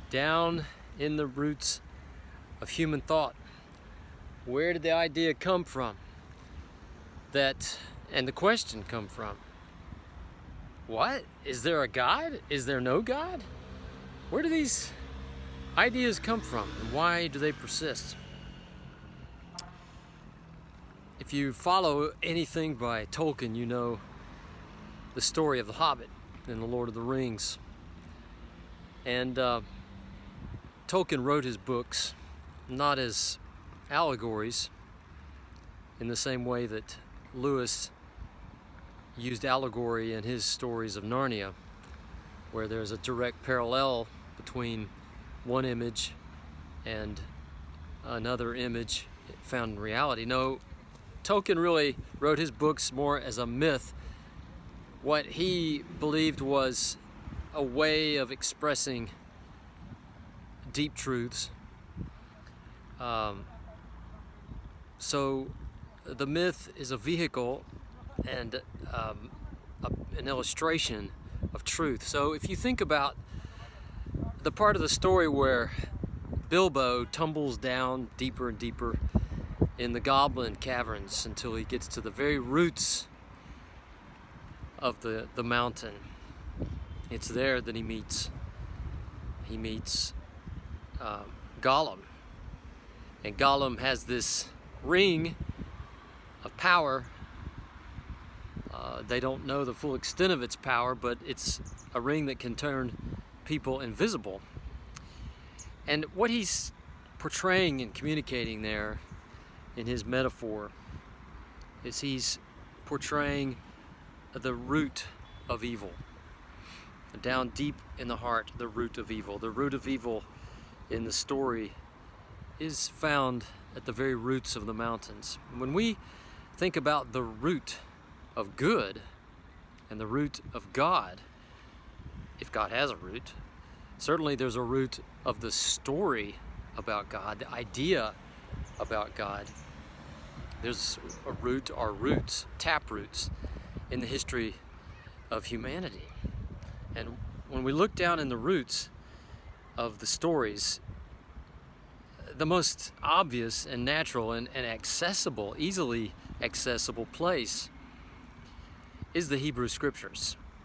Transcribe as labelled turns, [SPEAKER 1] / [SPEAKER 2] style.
[SPEAKER 1] down in the roots of human thought. Where did the idea come from? And the question come from? What? Is there a God? Is there no God? Where do these ideas come from, and why do they persist? If you follow anything by Tolkien, you know the story of the Hobbit and the Lord of the Rings. And Tolkien wrote his books not as allegories in the same way that Lewis used allegory in his stories of Narnia, where there's a direct parallel between one image and another image found in reality. No, Tolkien really wrote his books more as a myth, what he believed was a way of expressing deep truths. So the myth is a vehicle and an illustration of truth. So if you think about the part of the story where Bilbo tumbles down deeper and deeper in the goblin caverns until he gets to the very roots of the mountain, it's there that he meets Gollum. And Gollum has this ring of power. They don't know the full extent of its power, but it's a ring that can turn people invisible. And what he's portraying and communicating there in his metaphor is he's portraying the root of evil. Down deep in the heart, the root of evil. The root of evil in the story is found at the very roots of the mountains. When we think about the root of good and the root of God, if God has a root, certainly there's a root of the story about God, the idea about God. There's a root, our roots, tap roots in the history of humanity. And when we look down in the roots of the stories, the most obvious and natural and accessible, easily accessible place is the Hebrew Scriptures.